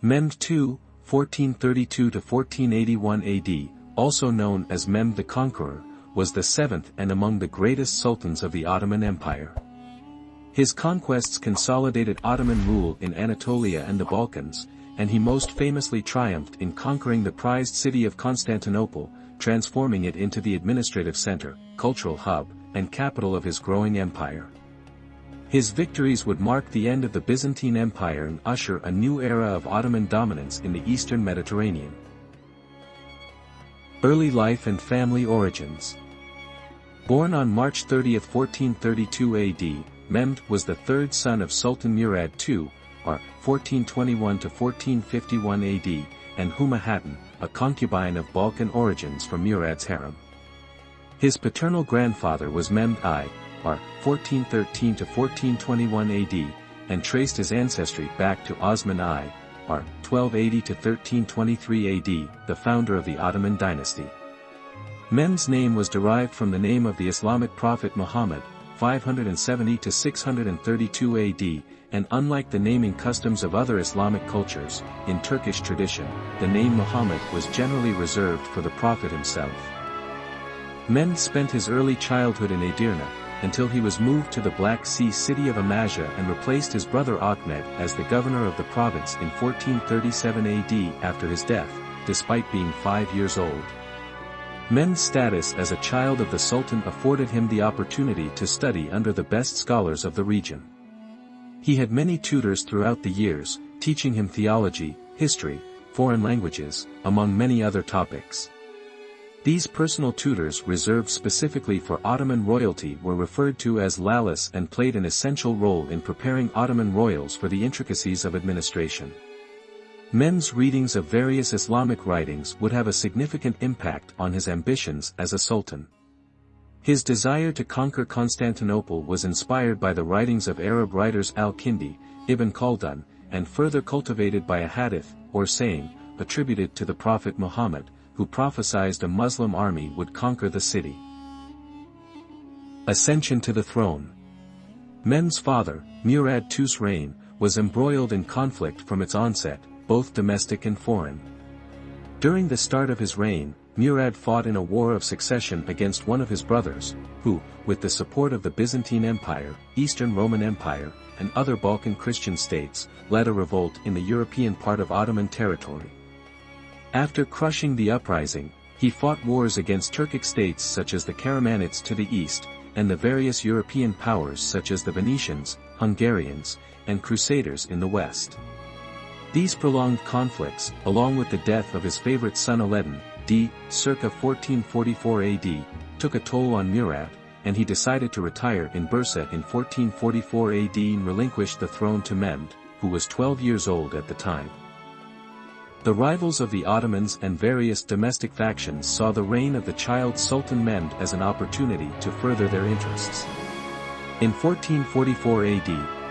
Mehmed II, 1432–1481 AD, also known as Mehmed the Conqueror, was the seventh and among the greatest sultans of the Ottoman Empire. His conquests consolidated Ottoman rule in Anatolia and the Balkans, and he most famously triumphed in conquering the prized city of Constantinople, transforming it into the administrative center, cultural hub, and capital of his growing empire. His victories would mark the end of the Byzantine Empire and usher a new era of Ottoman dominance in the eastern Mediterranean. Early life and family origins. Born on March 30, 1432 AD, Mehmed was the third son of Sultan Murad II, or 1421–1451 AD, and ýᴜᴜ, a concubine of Balkan origins from Murad's harem. His paternal grandfather was Mehmed I, or 1413–1421 AD, and traced his ancestry back to Osman I, or 1280–1323 AD, the founder of the Ottoman dynasty. Mehmed's name was derived from the name of the Islamic prophet Muhammad, 570–632 AD, and unlike the naming customs of other Islamic cultures, in Turkish tradition, the name Muhammad was generally reserved for the prophet himself. Mehmed spent his early childhood in Edirne, until he was moved to the Black Sea city of Amasya and replaced his brother Ahmed as the governor of the province in 1437 AD after his death, despite being 5 years old. Mehmed's status as a child of the Sultan afforded him the opportunity to study under the best scholars of the region. He had many tutors throughout the years, teaching him theology, history, foreign languages, among many other topics. These personal tutors reserved specifically for Ottoman royalty were referred to as lalis and played an essential role in preparing Ottoman royals for the intricacies of administration. Mehmed's readings of various Islamic writings would have a significant impact on his ambitions as a sultan. His desire to conquer Constantinople was inspired by the writings of Arab writers al-Kindi, Ibn Khaldun, and further cultivated by a hadith, or saying, attributed to the Prophet Muhammad, who prophesied a Muslim army would conquer the city. Ascension to the throne. Mehmed's father, Murad II's reign, was embroiled in conflict from its onset, both domestic and foreign. During the start of his reign, Murad fought in a war of succession against one of his brothers, who, with the support of the Byzantine Empire, Eastern Roman Empire, and other Balkan Christian states, led a revolt in the European part of Ottoman territory. After crushing the uprising, he fought wars against Turkic states such as the Karamanids to the east, and the various European powers such as the Venetians, Hungarians, and Crusaders in the west. These prolonged conflicts, along with the death of his favorite son Alaeddin, circa 1444 AD, took a toll on Murad, and he decided to retire in Bursa in 1444 AD and relinquish the throne to Mehmed, who was 12 years old at the time. The rivals of the Ottomans and various domestic factions saw the reign of the child Sultan Mehmed as an opportunity to further their interests. In 1444 AD,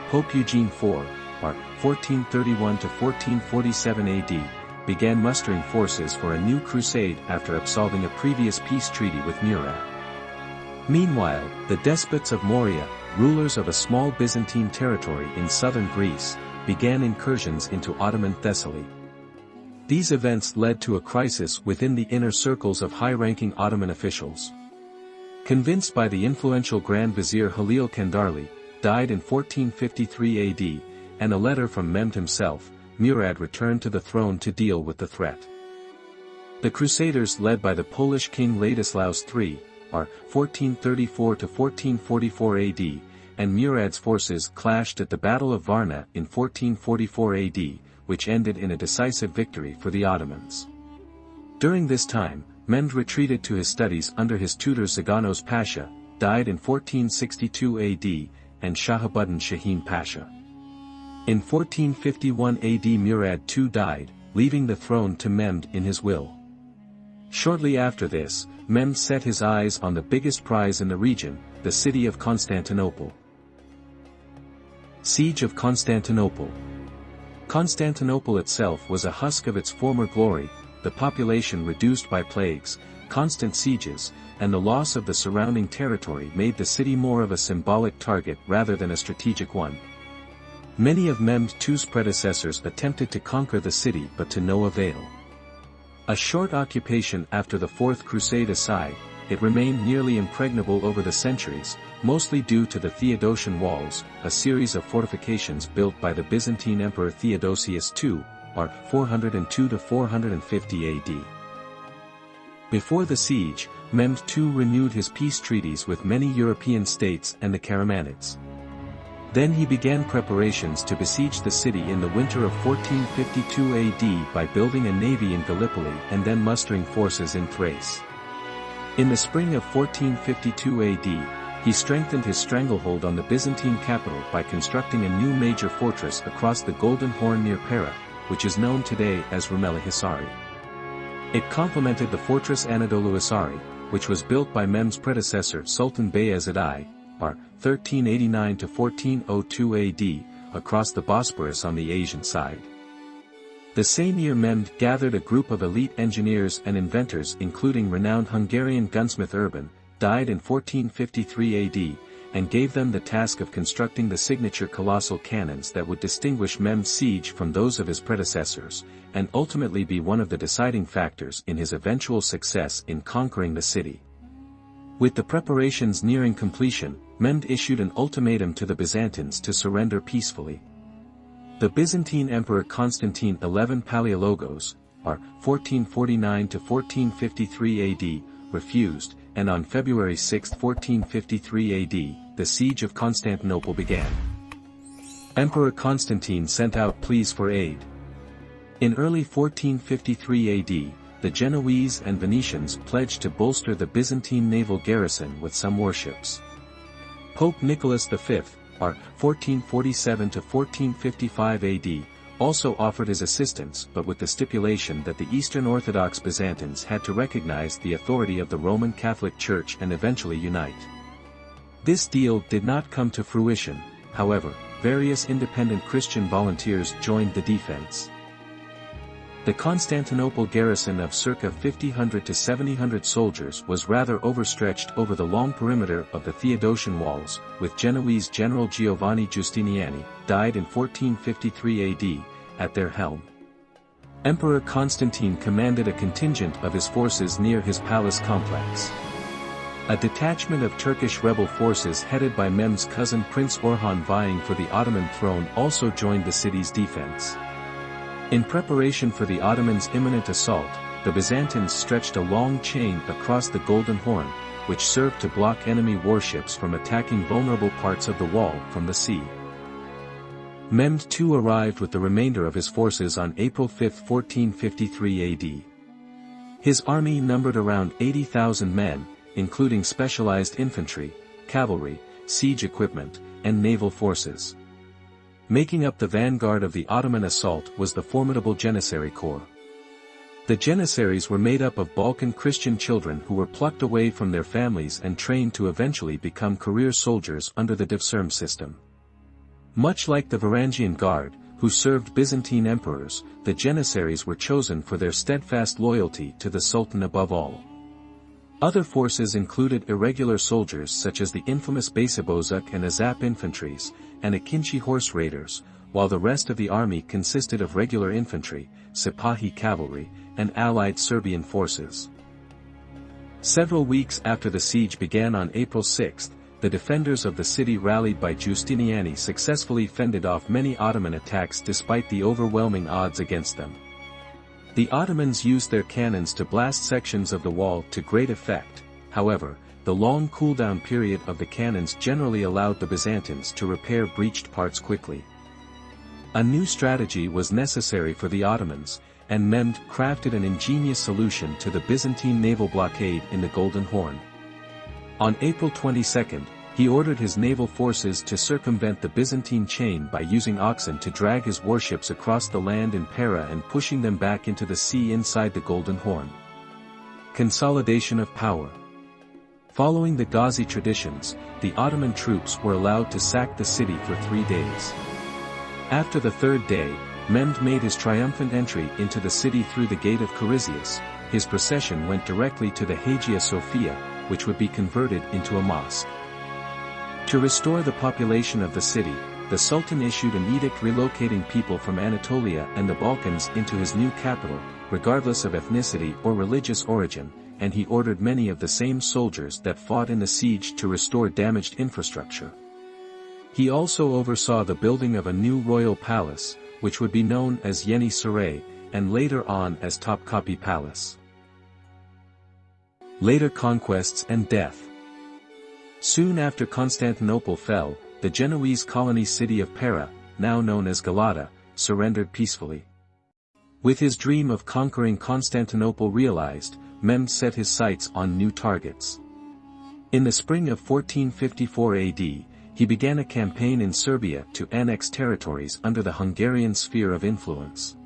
Pope Eugene IV, or 1431–1447 AD, began mustering forces for a new crusade after absolving a previous peace treaty with Murad. Meanwhile, the despots of Morea, rulers of a small Byzantine territory in southern Greece, began incursions into Ottoman Thessaly. These events led to a crisis within the inner circles of high-ranking Ottoman officials. Convinced by the influential Grand Vizier Halil Kandarli, died in 1453 AD, and a letter from Mehmed himself, Murad returned to the throne to deal with the threat. The Crusaders led by the Polish king Ladislaus III, or 1434–1444 AD, and Murad's forces clashed at the Battle of Varna in 1444 AD, which ended in a decisive victory for the Ottomans. During this time, Mehmed retreated to his studies under his tutor Zaganos Pasha, died in 1462 AD, and Shahabuddin Shaheen Pasha. In 1451 AD Murad II died, leaving the throne to Mehmed in his will. Shortly after this, Mehmed set his eyes on the biggest prize in the region, the city of Constantinople. Siege of Constantinople. Constantinople itself was a husk of its former glory, the population reduced by plagues, constant sieges, and the loss of the surrounding territory made the city more of a symbolic target rather than a strategic one. Many of Mehmed II's predecessors attempted to conquer the city but to no avail. A short occupation after the Fourth Crusade aside, it remained nearly impregnable over the centuries, mostly due to the Theodosian walls, a series of fortifications built by the Byzantine Emperor Theodosius II, r. 402 to 450 AD. Before the siege, Mehmed II renewed his peace treaties with many European states and the Karamanids. Then he began preparations to besiege the city in the winter of 1452 AD by building a navy in Gallipoli and then mustering forces in Thrace. In the spring of 1452 AD, he strengthened his stranglehold on the Byzantine capital by constructing a new major fortress across the Golden Horn near Pera, which is known today as Rumeli-Hisari. It complemented the fortress Anadolu-Hisari, which was built by Mehmed's predecessor Sultan Bayezid I, r. 1389 to 1402 AD, across the Bosporus on the Asian side. The same year Mehmed gathered a group of elite engineers and inventors including renowned Hungarian gunsmith Urban, died in 1453 AD, and gave them the task of constructing the signature colossal cannons that would distinguish Mehmed's siege from those of his predecessors, and ultimately be one of the deciding factors in his eventual success in conquering the city. With the preparations nearing completion, Mehmed issued an ultimatum to the Byzantines to surrender peacefully. The Byzantine Emperor Constantine XI Palaiologos, r. 1449 to 1453 AD, refused, and on February 6, 1453 AD, the siege of Constantinople began. Emperor Constantine sent out pleas for aid. In early 1453 AD, the Genoese and Venetians pledged to bolster the Byzantine naval garrison with some warships. Pope Nicholas V, r. 1447 to 1455 AD, also offered his assistance but with the stipulation that the Eastern Orthodox Byzantines had to recognize the authority of the Roman Catholic Church and eventually unite. This deal did not come to fruition, however, various independent Christian volunteers joined the defense. The Constantinople garrison of circa 500 to 700 soldiers was rather overstretched over the long perimeter of the Theodosian walls, with Genoese General Giovanni Giustiniani, died in 1453 AD, at their helm. Emperor Constantine commanded a contingent of his forces near his palace complex. A detachment of Turkish rebel forces headed by Mehmed's cousin Prince Orhan vying for the Ottoman throne also joined the city's defense. In preparation for the Ottomans' imminent assault, the Byzantines stretched a long chain across the Golden Horn, which served to block enemy warships from attacking vulnerable parts of the wall from the sea. Mehmed II arrived with the remainder of his forces on April 5, 1453 AD. His army numbered around 80,000 men, including specialized infantry, cavalry, siege equipment, and naval forces. Making up the vanguard of the Ottoman assault was the formidable Janissary Corps. The Janissaries were made up of Balkan Christian children who were plucked away from their families and trained to eventually become career soldiers under the Devshirme system. Much like the Varangian Guard, who served Byzantine emperors, the Janissaries were chosen for their steadfast loyalty to the Sultan above all. Other forces included irregular soldiers such as the infamous Ʇᴜᴜʀ and Azap infantries, and Akinci horse raiders, while the rest of the army consisted of regular infantry, Sipahi cavalry, and allied Serbian forces. Several weeks after the siege began on April 6, the defenders of the city rallied by Giustiniani successfully fended off many Ottoman attacks despite the overwhelming odds against them. The Ottomans used their cannons to blast sections of the wall to great effect, however, the long cooldown period of the cannons generally allowed the Byzantines to repair breached parts quickly. A new strategy was necessary for the Ottomans, and Mehmed crafted an ingenious solution to the Byzantine naval blockade in the Golden Horn. On April 22, he ordered his naval forces to circumvent the Byzantine chain by using oxen to drag his warships across the land in Pera and pushing them back into the sea inside the Golden Horn. Consolidation of Power. Following the Ghazi traditions, the Ottoman troops were allowed to sack the city for 3 days. After the third day, Mehmed made his triumphant entry into the city through the gate of Charizius. His procession went directly to the Hagia Sophia, which would be converted into a mosque. To restore the population of the city, the Sultan issued an edict relocating people from Anatolia and the Balkans into his new capital, regardless of ethnicity or religious origin, and he ordered many of the same soldiers that fought in the siege to restore damaged infrastructure. He also oversaw the building of a new royal palace, which would be known as Janissary, and later on as Topkapi Palace. Later conquests and death. Soon after Constantinople fell, the Genoese colony city of Pera, now known as Galata, surrendered peacefully. With his dream of conquering Constantinople realized, Mehmed set his sights on new targets. In the spring of 1454 AD, he began a campaign in Serbia to annex territories under the Hungarian sphere of influence.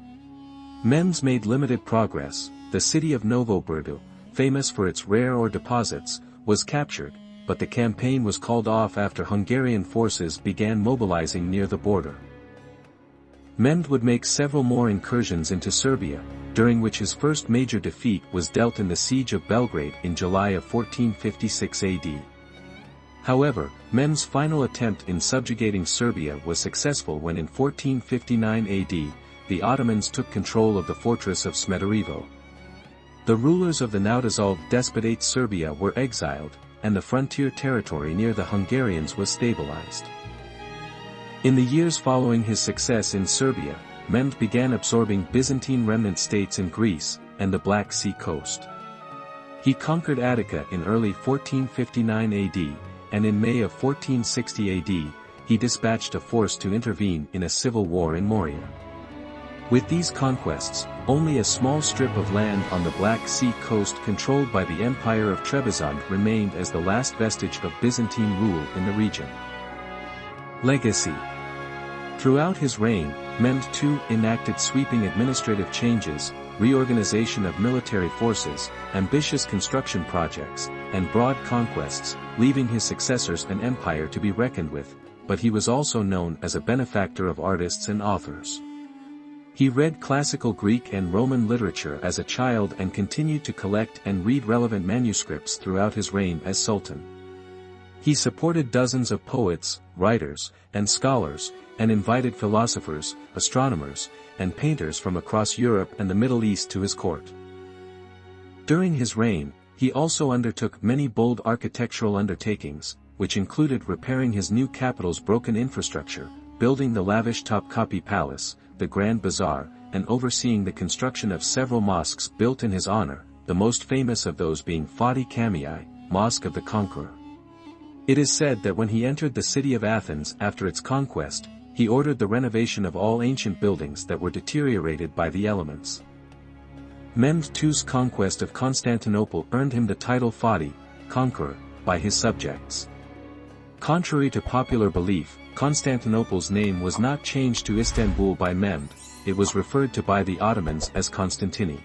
Mehmed made limited progress. The city of ☉ᴜᴜ famous for its rare ore deposits, was captured, but the campaign was called off after Hungarian forces began mobilizing near the border. Mehmed would make several more incursions into Serbia, during which his first major defeat was dealt in the siege of Belgrade in July of 1456 AD. However, Mehmed's final attempt in subjugating Serbia was successful when in 1459 AD, the Ottomans took control of the fortress of Smederevo. The rulers of the now-dissolved Despotate Serbia were exiled, and the frontier territory near the Hungarians was stabilized. In the years following his success in Serbia, Mehmed began absorbing Byzantine remnant states in Greece, and the Black Sea coast. He conquered Attica in early 1459 AD, and in May of 1460 AD, he dispatched a force to intervene in a civil war in Morea. With these conquests, only a small strip of land on the Black Sea coast controlled by the Empire of Trebizond remained as the last vestige of Byzantine rule in the region. Legacy. Throughout his reign, Mehmed II enacted sweeping administrative changes, reorganization of military forces, ambitious construction projects, and broad conquests, leaving his successors an empire to be reckoned with, but he was also known as a benefactor of artists and authors. He read classical Greek and Roman literature as a child and continued to collect and read relevant manuscripts throughout his reign as Sultan. He supported dozens of poets, writers, and scholars, and invited philosophers, astronomers, and painters from across Europe and the Middle East to his court. During his reign, he also undertook many bold architectural undertakings, which included repairing his new capital's broken infrastructure, building the lavish Topkapi Palace, the Grand Bazaar, and overseeing the construction of several mosques built in his honor, the most famous of those being Fatih Camii, Mosque of the Conqueror. It is said that when he entered the city of Athens after its conquest, he ordered the renovation of all ancient buildings that were deteriorated by the elements. Mehmed II's conquest of Constantinople earned him the title Fatih, Conqueror, by his subjects. Contrary to popular belief, Constantinople's name was not changed to Istanbul by Mehmed, it was referred to by the Ottomans as Constantini.